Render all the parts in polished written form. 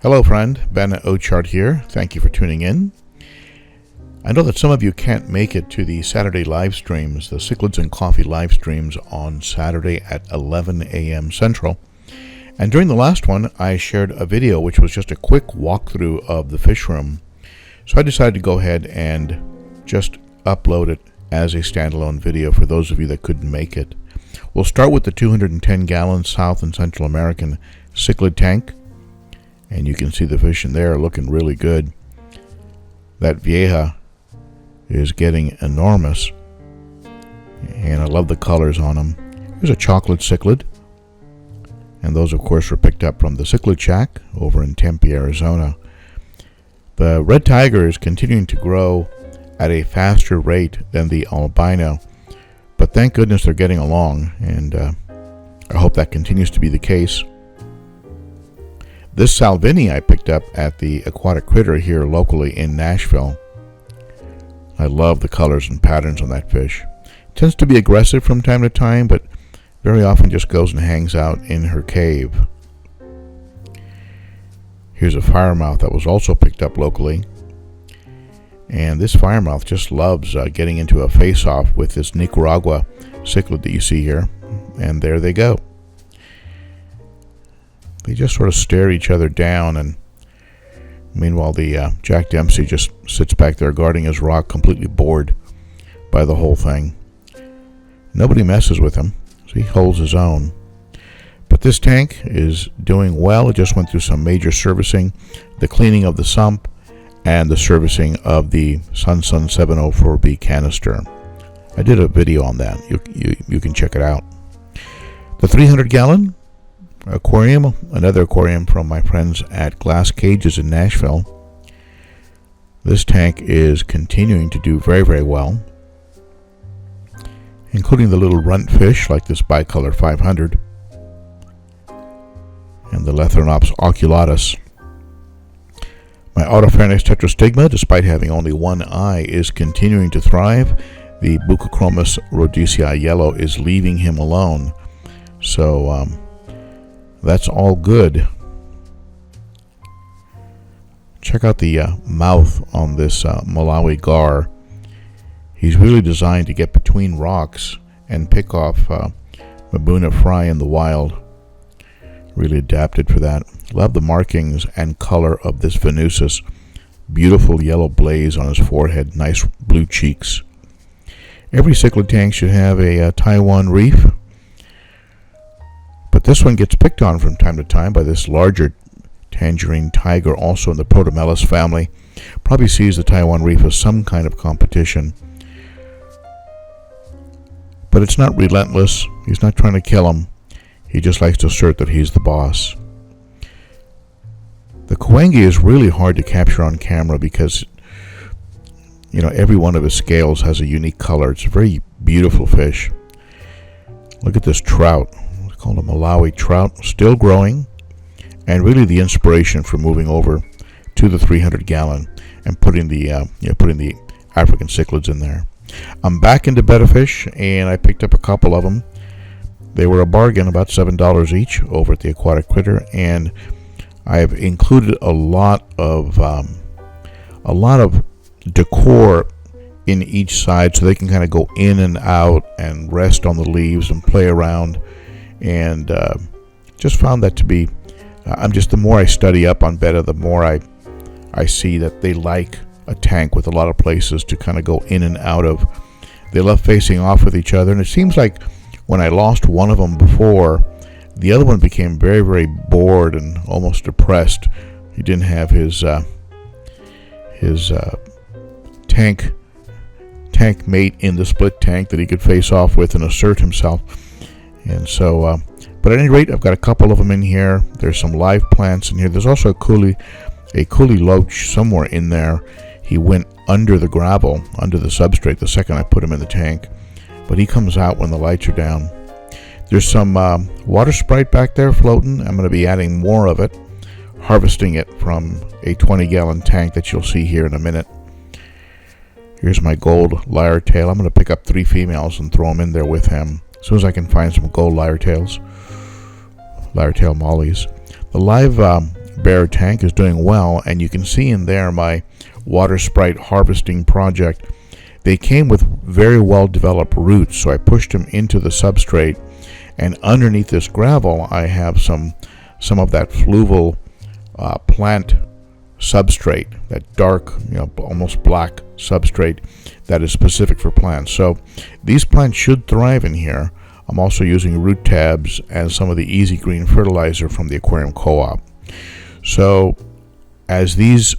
Hello friend, Betta Ochart here. Thank you for tuning in. I know that some of you can't make it to the Saturday live streams, the Cichlids and Coffee live streams on Saturday at 11 a.m. Central. And during the last one, I shared a video which was just a quick walkthrough of the fish room. So I decided to go ahead and just upload it as a standalone video for those of you that couldn't make it. We'll start with the 210-gallon South and Central American cichlid tank. And you can see the fish in there looking really good. That vieja is getting enormous. And I love the colors on them. Here's a chocolate cichlid. And those, of course, were picked up from the Cichlid Shack over in Tempe, Arizona. The red tiger is continuing to grow at a faster rate than the albino. But thank goodness they're getting along. And I hope that continues to be the case. This Salvini I picked up at the Aquatic Critter here locally in Nashville. I love the colors and patterns on that fish. Tends to be aggressive from time to time, but very often just goes and hangs out in her cave. Here's a firemouth that was also picked up locally. And this firemouth just loves getting into a face-off with this Nicaragua cichlid that you see here. And there they go. They just sort of stare each other down, and meanwhile the Jack Dempsey just sits back there guarding his rock, completely bored by the whole thing. Nobody messes with him, so he holds his own. But this tank is doing well. It just went through some major servicing, the cleaning of the sump, and the servicing of the Sun 704B canister. I did a video on that. You can check it out. The 300-gallon aquarium, another aquarium from my friends at Glass Cages in Nashville. This tank is continuing to do very, very well, including the little runt fish like this bicolor 500 and the Lethrinops oculatus. My Autopharynx tetrastigma, despite having only one eye, is continuing to thrive. The Bucochromis rhodesii yellow is leaving him alone. So that's all good. Check out the mouth on this Malawi gar. He's really designed to get between rocks and pick off Mbuna fry in the wild. Really adapted for that. Love the markings and color of this Venusus. Beautiful yellow blaze on his forehead. Nice blue cheeks. Every cichlid tank should have a Taiwan reef. But this one gets picked on from time to time by this larger tangerine tiger, also in the Protomelis family. Probably sees the Taiwan reef as some kind of competition. But it's not relentless. He's not trying to kill him. He just likes to assert that he's the boss. The Kwangi is really hard to capture on camera because, you know, every one of his scales has a unique color. It's a very beautiful fish. Look at this trout. Called a Malawi trout, still growing, and really the inspiration for moving over to the 300-gallon and putting the African cichlids in there. I'm back into Betta fish, and I picked up a couple of them. They were a bargain, about $7 each, over at the Aquatic Critter, and I have included a lot of decor in each side, so they can kind of go in and out and rest on the leaves and play around. And just found that to be, the more I study up on Betta, the more I see that they like a tank with a lot of places to kind of go in and out of. They love facing off with each other, and it seems like when I lost one of them before, the other one became very, very bored and almost depressed. He didn't have his tank mate in the split tank that he could face off with and assert himself. And so, but at any rate, I've got a couple of them in here. There's some live plants in here. There's also a coolie loach somewhere in there. He went under the gravel, under the substrate, the second I put him in the tank. But he comes out when the lights are down. There's some water sprite back there floating. I'm going to be adding more of it, harvesting it from a 20-gallon tank that you'll see here in a minute. Here's my gold lyre tail. I'm going to pick up 3 females and throw them in there with him. As soon as I can find some gold lyre tail mollies. The live Livebearer tank is doing well, and you can see in there my water sprite harvesting project. They came with very well developed roots, so I pushed them into the substrate, and underneath this gravel I have some of that fluval plant substrate, that dark, almost black substrate that is specific for plants. So these plants should thrive in here. I'm also using root tabs and some of the Easy Green fertilizer from the aquarium co-op. So as these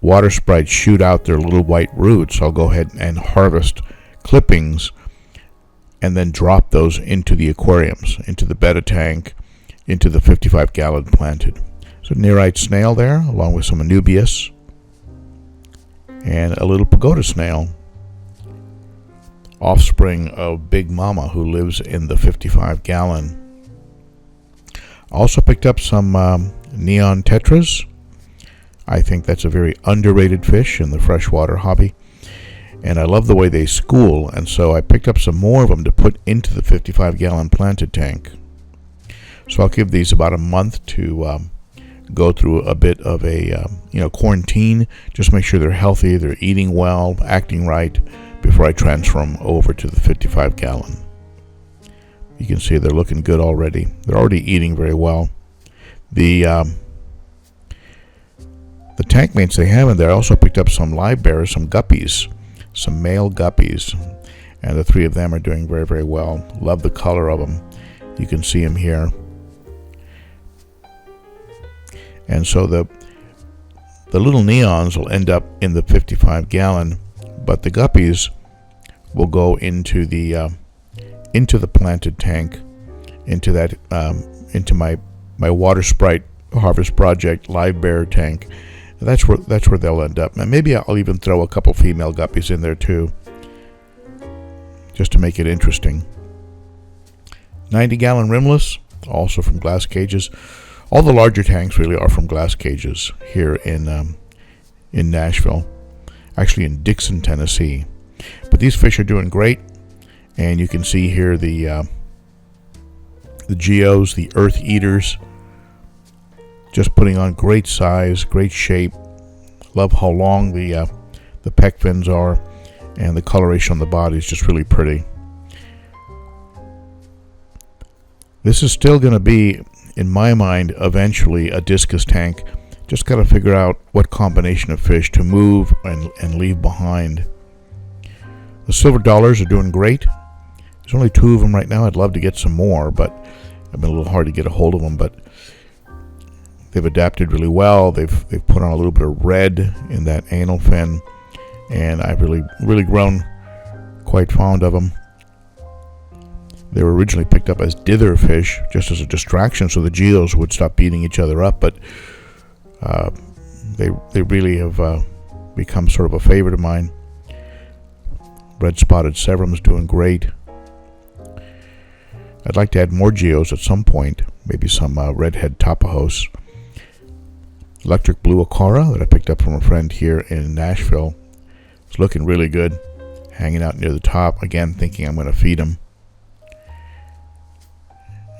water sprites shoot out their little white roots, I'll go ahead and harvest clippings and then drop those into the aquariums, into the Betta tank, into the 55-gallon planted. So nearite snail there, along with some anubias and a little pagoda snail, offspring of Big Mama, who lives in the 55-gallon. Also picked up some neon tetras. I think that's a very underrated fish in the freshwater hobby, and I love the way they school, and so I picked up some more of them to put into the 55-gallon planted tank. So I'll give these about a month to go through a bit of a quarantine, just make sure they're healthy, they're eating well, acting right, before I transfer them over to the 55-gallon. You can see they're looking good already. They're already eating very well. The tank mates they have in there, I also picked up some Livebearers, some guppies, some male guppies, and the three of them are doing very, very well. Love the color of them. You can see them here. And so the little neons will end up in the 55-gallon, but the guppies will go into the planted tank, into my water sprite harvest project Livebearer tank. That's where they'll end up. And maybe I'll even throw a couple female guppies in there too, just to make it interesting. 90-gallon rimless, also from glass cages. All the larger tanks really are from glass cages here in Nashville, actually in Dixon, Tennessee. But these fish are doing great, and you can see here the geos, the earth eaters, just putting on great size, great shape. Love how long the pec fins are, and the coloration on the body is just really pretty. This is still going to be, in my mind, eventually a discus tank. Just got to figure out what combination of fish to move and leave behind. The silver dollars are doing great. There's only 2 of them right now. I'd love to get some more, but I've been a little hard to get a hold of them. But they've adapted really well. They've put on a little bit of red in that anal fin, and I've really grown quite fond of them. They were originally picked up as dither fish, just as a distraction, so the geos would stop beating each other up. But they really have become sort of a favorite of mine. Red spotted severum's doing great. I'd like to add more geos at some point, maybe some redhead tapajos. Electric blue acara that I picked up from a friend here in Nashville. It's looking really good, hanging out near the top. Again, thinking I'm going to feed him.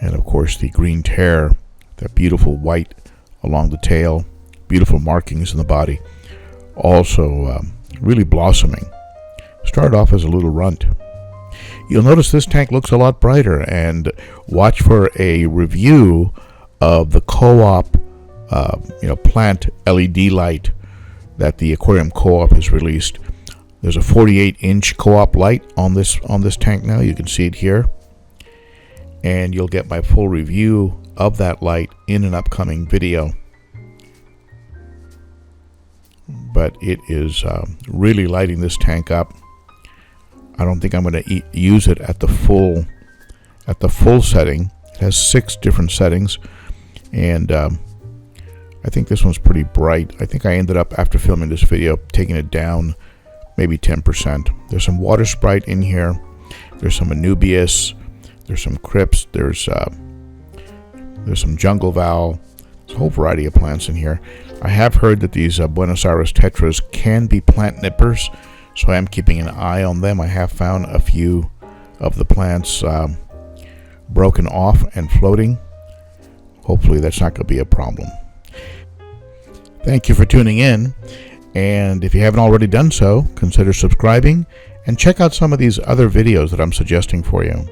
And of course the green tear, that beautiful white along the tail, beautiful markings in the body, also really blossoming. Started off as a little runt. You'll notice this tank looks a lot brighter, and watch for a review of the co-op plant LED light that the aquarium co-op has released. There's a 48-inch co-op light on this tank now. You can see it here. And you'll get my full review of that light in an upcoming video. But it is really lighting this tank up. I don't think I'm going to use it at the full setting. It has 6 different settings, and I think this one's pretty bright. I think I ended up, after filming this video, taking it down maybe 10%. There's some water sprite in here. There's some anubias. There's some crypts. There's some jungle val. There's a whole variety of plants in here. I have heard that these Buenos Aires tetras can be plant nippers, so I am keeping an eye on them. I have found a few of the plants broken off and floating. Hopefully that's not going to be a problem. Thank you for tuning in, and if you haven't already done so, consider subscribing and check out some of these other videos that I'm suggesting for you.